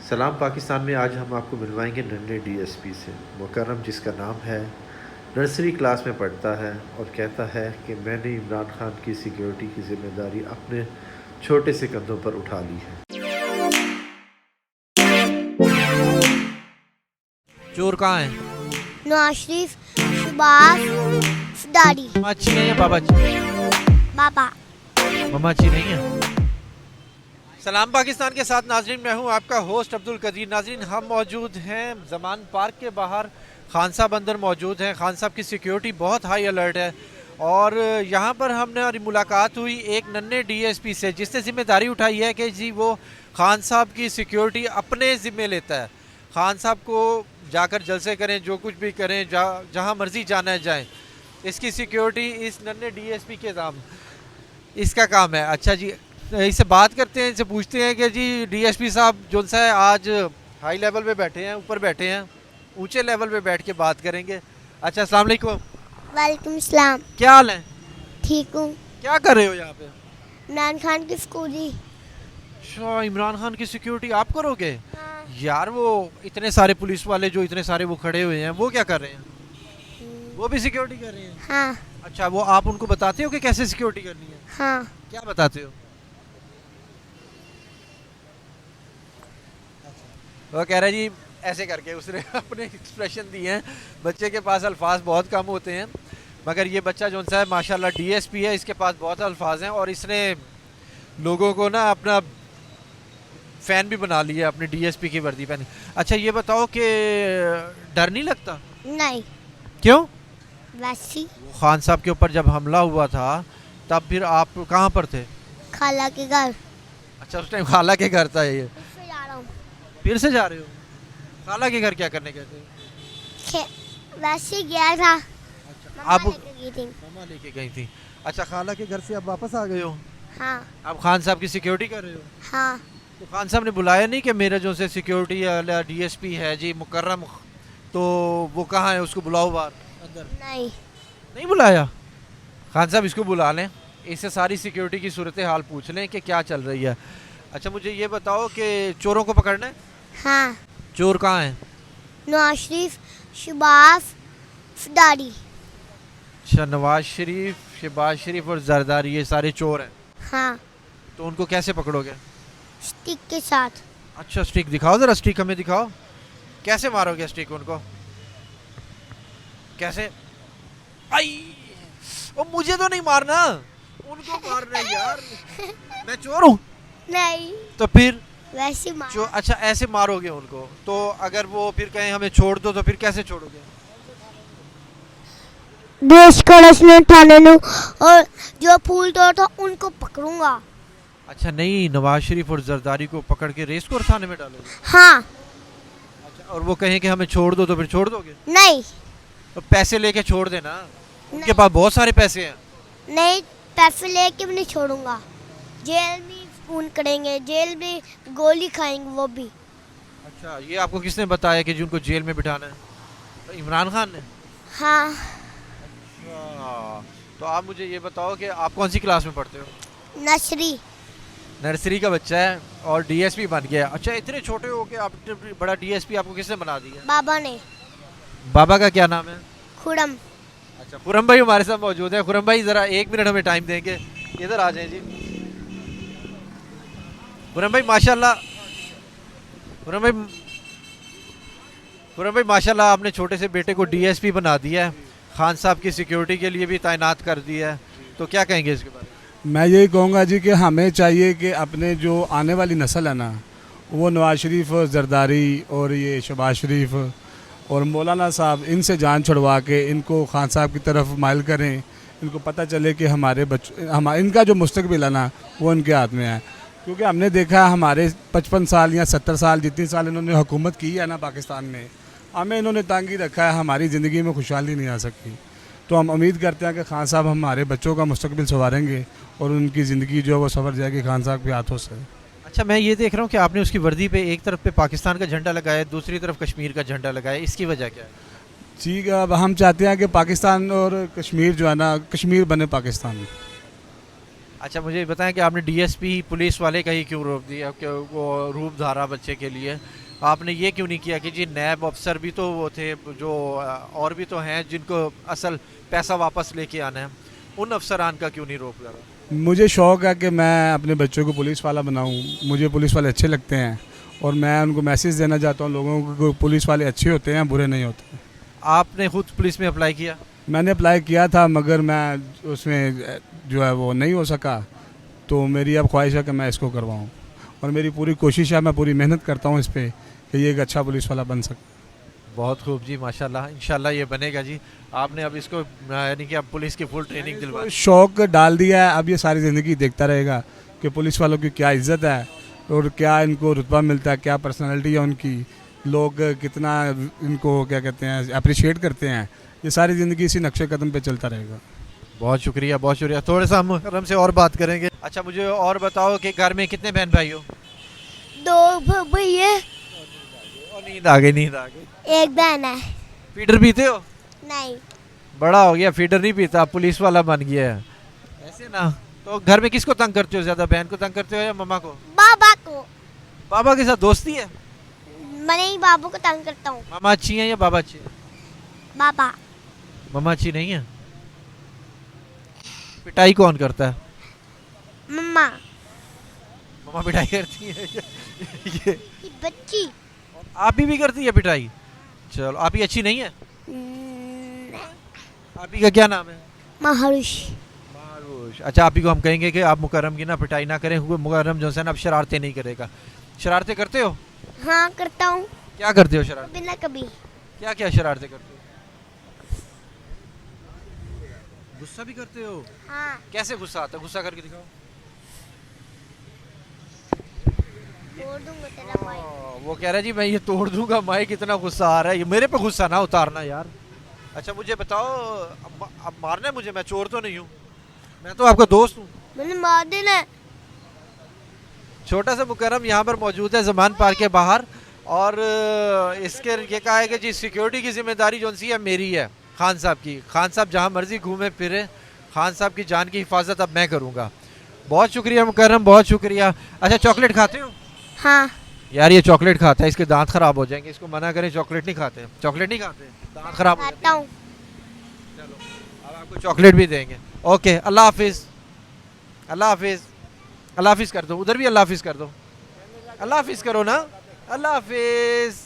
सलाम पाकिस्तान में आज हम आपको मिलवाएंगे नन्हे डीएसपी से। मुकर्रम जिसका नाम है, नर्सरी क्लास में पढ़ता है और कहता है कि मैंने इमरान खान की सिक्योरिटी की ज़िम्मेदारी अपने छोटे से कंधों पर उठा ली है। चोर कहाँ है? नवाज शरीफ, शहबाज, दाढ़ी, मच्छी नहीं है बाबा जी? बाबा। मच्छी नहीं है। सलाम पाकिस्तान के साथ नाजरीन, मैं हूं आपका होस्ट अब्दुल कदीर। नाजरीन, हम मौजूद हैं ज़मान पार्क के बाहर। खान साहब अंदर मौजूद हैं। खान साहब की सिक्योरिटी बहुत हाई अलर्ट है और यहाँ पर हमने और मुलाकात हुई एक नन्हे डीएसपी से, जिसने जिम्मेदारी उठाई है कि जी वो खान साहब की सिक्योरिटी अपने ज़िम्मे लेता है। खान साहब को जाकर जलसे करें, जो कुछ भी करें, जहाँ मर्जी जाना है जाएँ, इसकी सिक्योरिटी इस नन्हे डीएसपी के नाम इसका काम है। अच्छा जी, इससे बात करते हैं, इनसे पूछते हैं कि जी डीएसपी साहब जो सा है आज हाई लेवल पे बैठे हैं, ऊपर बैठे हैं, ऊंचे लेवल पे बैठ के बात करेंगे। अच्छा, अस्सलाम वालेकुम। वालेकुम सलाम। क्या हाल है? ठीक हूँ। क्या कर रहे हो यहाँ पे? इमरान खान की सिक्योरिटी। अच्छा, इमरान खान की सिक्योरिटी आप करोगे? हाँ। यार वो इतने सारे पुलिस वाले जो इतने सारे वो खड़े हुए हैं, वो क्या कर रहे हैं? वो भी सिक्योरिटी कर रहे हैं? हाँ। अच्छा, वो आप उनको बताते हो कि कैसे सिक्योरिटी करनी है? हाँ। क्या बताते हो? वो कह रहा है जी ऐसे करके, उसने अपने एक्सप्रेशन दिए हैं। बच्चे के पास अल्फाज बहुत कम होते हैं, मगर ये बच्चा जो सा है माशाल्लाह डीएसपी है, इसके पास बहुत अल्फाज हैं और इसने लोगों को ना अपना फ़ैन भी बना लिया, अपने डीएसपी की वर्दी पहनी। अच्छा, ये बताओ कि डर नहीं लगता? नहीं, क्यों? वैसी खान साहब के ऊपर जब हमला हुआ था तब फिर आप कहाँ पर थे? खाला के घर। अच्छा, उस टाइम खाला के घर था ये? फिर जा रहा हूँ। फिर से जा रहे हो? खाला के घर क्या करने गए थे? वैसे गया था। अच्छा, आप लेके गई थी। मम्मा लेके गई थी। अच्छा, खाला के घर से अब वापस आ गए हो? हाँ। आप खान साहब की सिक्योरिटी कर रहे हो? हाँ। तो खान साहब ने बुलाया नहीं कि मेरा जो से सिक्योरिटी डीएसपी है जी मुकर्रम, तो वो कहाँ है, उसको बुलाओ बाहर अंदर? नहीं। नहीं बुलाया? खान साहब इसको बुला लें, इससे सारी सिक्योरिटी की सूरत हाल पूछ लें कि क्या चल रही है। अच्छा, मुझे ये बताओ कि चोरों को पकड़ना है? हाँ। चोर कहाँ हैं? नवाज शरीफ, शहबाज, दाढ़ी। अच्छा, नवाज शरीफ, शहबाज शरीफ और जरदारी, ये सारे चोर हैं। हाँ। तो उनको कैसे पकड़ोगे? स्टिक के साथ। अच्छा, स्टिक दिखाओ ज़रा, स्टिक हमें दिखाओ। कैसे मारोगे स्टिक उनको? कैसे? आई, ओ मुझे तो नहीं मारना, उनको मारना है यार। मैं चोर हूँ? नहीं, तो फिर वैसे मार। अच्छा, ऐसे मारोगे उनको, तो अगर वो फिर कहें हमें छोड़ दो तो फिर कैसे छोड़ोगे? देश को रचने ठाने नु और जो फूल तोड़ता उनको पकड़ूंगा। अच्छा, नहीं, नवाज शरीफ और जरदारी को पकड़ के रेस कोर्स थाने में डालोगे? हाँ। अच्छा, और वो कहें कि हमें छोड़ दो तो फिर छोड़ दोगे? नहीं। तो पैसे लेके छोड़ देना, उनके पास बहुत सारे पैसे हैं। नहीं, पैसे लेके भी नहीं छोड़ूंगा। जेल में फोन करेंगे, जेल में गोली खाएंगे वो भी। अच्छा, ये आपको किसने बताया कि जी उनको जेल में बिठाना है? तो इमरान खान ने? हाँ। अच्छा, तो आप मुझे ये बताओ कि आप कौन सी क्लास में पढ़ते हो? नर्सरी। नर्सरी का बच्चा है और डीएसपी बन गया। अच्छा, इतने छोटे हो के आप बड़ा डीएसपी आपको किसने बना दिया? बाबा ने। बाबा का क्या नाम है? खुरम। अच्छा, खुरम भाई हमारे साथ मौजूद है। खुरम भाई ज़रा 1 मिनट हमें टाइम देंगे, इधर आ जाएं जी। खुरम भाई माशाल्लाह, खुरम भाई माशाल्लाह, आपने छोटे से बेटे को डीएसपी बना दिया है, खान साहब की सिक्योरिटी के लिए भी तैनात कर दिया है, तो क्या कहेंगे इसके बारे में? मैं यही कहूँगा जी कि हमें चाहिए कि अपने जो आने वाली नस्ल है ना, वो नवाज शरीफ, जरदारी और ये शहबाज शरीफ और मौलाना साहब, इनसे जान छुड़वा के इनको खान साहब की तरफ माइल करें। इनको पता चले कि हमारे इनका जो मुस्तकबिल है ना, वो इनके हाथ में है। क्योंकि हमने देखा हमारे 55 साल या 70 साल जितनी साल इन्होंने हुकूमत की है ना पाकिस्तान में, हमें इन्होंने तंग ही रखा है, हमारी ज़िंदगी में खुशहाली नहीं आ सकती। तो हम उम्मीद करते हैं कि खान साहब हमारे बच्चों का मुस्तकबिल संवारेंगे और उनकी ज़िंदगी जो है वो संवर जाएगी खान साहब के हाथों से। अच्छा, मैं ये देख रहा हूँ कि आपने उसकी वर्दी पे एक तरफ पे पाकिस्तान का झंडा लगाया है, दूसरी तरफ कश्मीर का झंडा लगाया है, इसकी वजह क्या है? ठीक है, अब हम चाहते हैं कि पाकिस्तान और कश्मीर जो है ना, कश्मीर बने पाकिस्तान में। अच्छा मुझे बताएं कि आपने डीएसपी पुलिस वाले का ही क्यों रोक दिया कि वो रूप धारा बच्चे के लिए आपने ये क्यों नहीं किया कि जी नैब अफसर भी तो वो थे जो और भी तो हैं जिनको असल पैसा वापस लेके आना है, उन अफसरान का क्यों नहीं रोक लगा? मुझे शौक़ है कि मैं अपने बच्चों को पुलिस वाला बनाऊं। मुझे पुलिस वाले अच्छे लगते हैं और मैं उनको मैसेज देना चाहता हूं लोगों को, पुलिस वाले अच्छे होते हैं, बुरे नहीं होते। आपने खुद पुलिस में अप्लाई किया? मैंने अप्लाई किया था मगर मैं उसमें जो है वो नहीं हो सका, तो मेरी अब ख्वाहिश है कि मैं इसको करवाऊँ और मेरी पूरी कोशिश है, मैं पूरी मेहनत करता हूँ इस पर कि ये एक अच्छा पुलिस वाला बन सके। बहुत खूब जी, माशाल्लाह, इंशाल्लाह ये बनेगा जी। आपने अब इसको यानी कि अब पुलिस की फुल ट्रेनिंग दिलवा दी। शौक़ डाल दिया है, अब ये सारी ज़िंदगी देखता रहेगा कि पुलिस वालों की क्या इज़्ज़त है और क्या इनको रुतबा मिलता है, क्या पर्सनालिटी है उनकी, लोग कितना इनको क्या कहते हैं अप्रिशिएट करते हैं। ये सारी ज़िंदगी इसी नक्शे कदम पे चलता रहेगा। बहुत शुक्रिया, बहुत शुक्रिया। थोड़ा सा हम मुकर्रम से और बात करेंगे। अच्छा मुझे और बताओ कि घर में कितने बहन भाई हो? 2 भैया, और नींद आ गई, नींद आ गई। 1 बहन है। फीडर पीते हो? नहीं, बड़ा हो गया फीडर नहीं पीता, पुलिस वाला बन गया है ऐसे ना। तो घर में किसको तंग करते हो ज्यादा, बहन को तंग करते हो या मम्मा को? बाबा को। बाबा के साथ दोस्ती है? मैं नहीं बाबू को तंग करता हूँ। मामा अच्छी हैं या बाबा अच्छे हैं? बाबा। मम्मा अच्छी नहीं है? पिटाई कौन करता है? मम्मा मम्मा पिटाई करती है ये की बच्ची। आप ही भी करती है पिटाई? चलो, आप ही अच्छी नहीं है? आप ही का क्या नाम है? महरुष। मारूश। अच्छा आप ही को हम कहेंगे कि आप मुकर्रम की ना पिटाई ना करें, हुए मुकर्रम जो है ना अब शरारतें नहीं करेगा। शरारतें करते हो? हाँ करता हूँ। क्या करते हो शरारतें? बिना कभी। क्या क्या शरारतें करते हो? गुस्सा भी करते हो? हाँ। कैसे गुस्सा आता है, गुस्सा करके दिखाओ। तोड़ दूंगा तेरा माइक। वो कह रहा है जी मैं ये तोड़ दूंगा माइक, इतना गुस्सा आ रहा है। ये मेरे पे गुस्सा ना उतारना यार। अच्छा मुझे बताओ, अब मारना है मुझे? मैं चोर तो नहीं हूँ, मैं तो आपका दोस्त हूँ। मैंने मार देना है। छोटा सा मुकर्रम यहाँ पर मौजूद है ज़मान पार्क के बाहर, और इसके ये कहा है कि जी सिक्योरिटी की जिम्मेदारी जो सी है मेरी है, खान साहब की। खान साहब जहाँ मर्जी घूमे फिरे, खान साहब की जान की हिफाजत अब मैं करूँगा। बहुत शुक्रिया मुकर्रम, बहुत शुक्रिया। अच्छा चॉकलेट खाते हो? हाँ। यार ये चॉकलेट खाता है, इसके दांत खराब हो जाएंगे, इसको मना करें चॉकलेट नहीं खाते। चॉकलेट नहीं खाते, दांत खराब हो खाता जाते हैं। हूँ। चलो अब आपको चॉकलेट भी देंगे। ओके, अल्लाह हाफिज। अल्लाह हाफिज, अल्लाह हाफिज कर दो, उधर भी अल्लाह हाफिज कर दो। अल्लाह हाफिज करो ना, अल्लाह हाफिज।